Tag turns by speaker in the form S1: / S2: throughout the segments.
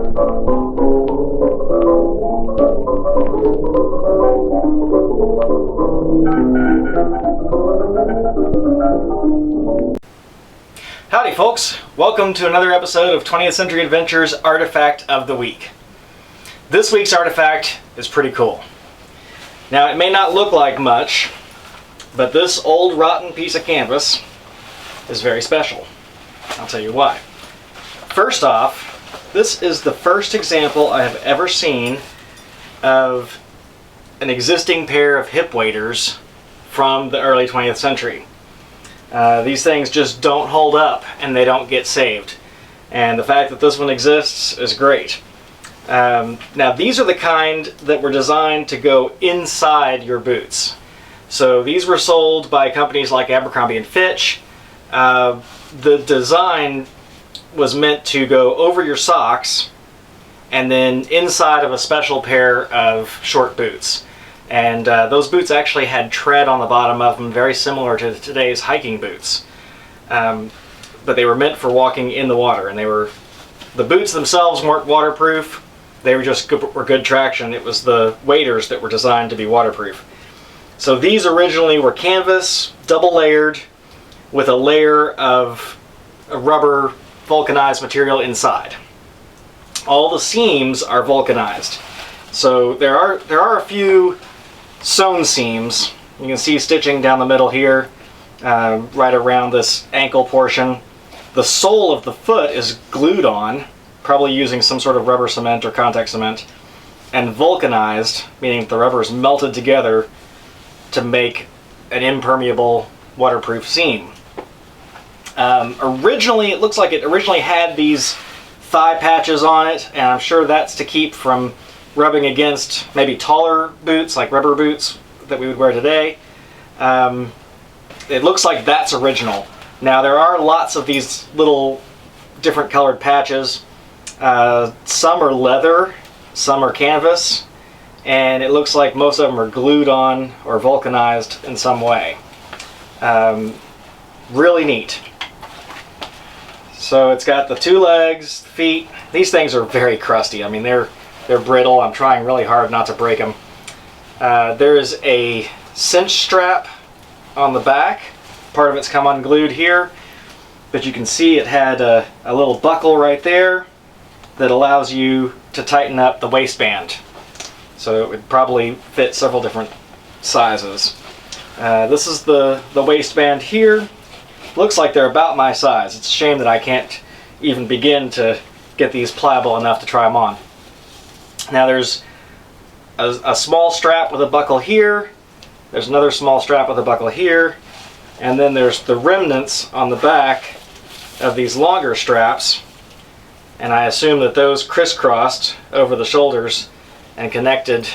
S1: Howdy folks, welcome to another episode of 20th Century Adventures Artifact of the Week. This week's artifact is pretty cool. Now it may not look like much, but this old rotten piece of canvas is very special. I'll tell you why. First off, this is the first example I have ever seen of an existing pair of hip waders from the early 20th century. These things just don't hold up and they don't get saved. And the fact that this one exists is great. Now these are the kind that were designed to go inside your boots. So these were sold by companies like Abercrombie & Fitch. The design was meant to go over your socks and then inside of a special pair of short boots. And those boots actually had tread on the bottom of them, very similar to today's hiking boots. But they were meant for walking in the water, and the boots themselves weren't waterproof. They were just good traction. It was the waders that were designed to be waterproof. So these originally were canvas, double layered, with a layer of a rubber vulcanized material inside. All the seams are vulcanized. So there are a few sewn seams. You can see stitching down the middle here, right around this ankle portion. The sole of the foot is glued on, probably using some sort of rubber cement or contact cement, and vulcanized, meaning the rubber is melted together to make an impermeable waterproof seam. Originally, it looks like it originally had these thigh patches on it, and I'm sure that's to keep from rubbing against maybe taller boots, like rubber boots that we would wear today. It looks like that's original. Now there are lots of these little different colored patches. Some are leather, some are canvas, and it looks like most of them are glued on or vulcanized in some way. Really neat. So it's got the two legs, feet. These things are very crusty. I mean, they're brittle. I'm trying really hard not to break them. There is a cinch strap on the back. Part of it's come unglued here, but you can see it had a little buckle right there that allows you to tighten up the waistband. So it would probably fit several different sizes. This is the waistband here. Looks like they're about my size. It's a shame that I can't even begin to get these pliable enough to try them on. Now there's a small strap with a buckle here, there's another small strap with a buckle here, and then there's the remnants on the back of these longer straps, and I assume that those crisscrossed over the shoulders and connected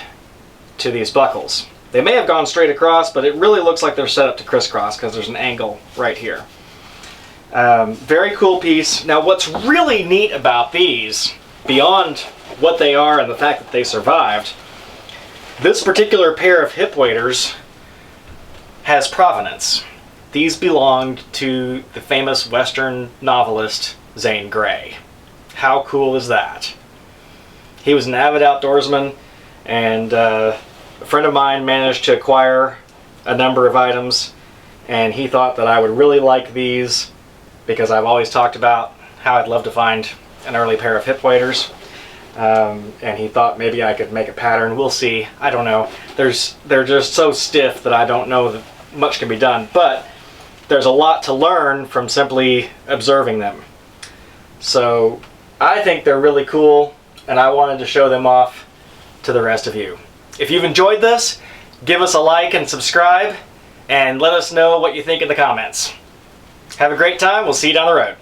S1: to these buckles. They may have gone straight across, but it really looks like they're set up to crisscross because there's an angle right here. Very cool piece. Now what's really neat about these, beyond what they are and the fact that they survived, this particular pair of hip waders has provenance. These belonged to the famous Western novelist Zane Grey. How cool is that? He was an avid outdoorsman, and a friend of mine managed to acquire a number of items, and he thought that I would really like these because I've always talked about how I'd love to find an early pair of hip waders. And he thought maybe I could make a pattern. We'll see. I don't know. They're just so stiff that I don't know that much can be done. But there's a lot to learn from simply observing them. So I think they're really cool, and I wanted to show them off to the rest of you. If you've enjoyed this, give us a like and subscribe, and let us know what you think in the comments. Have a great time. We'll see you down the road.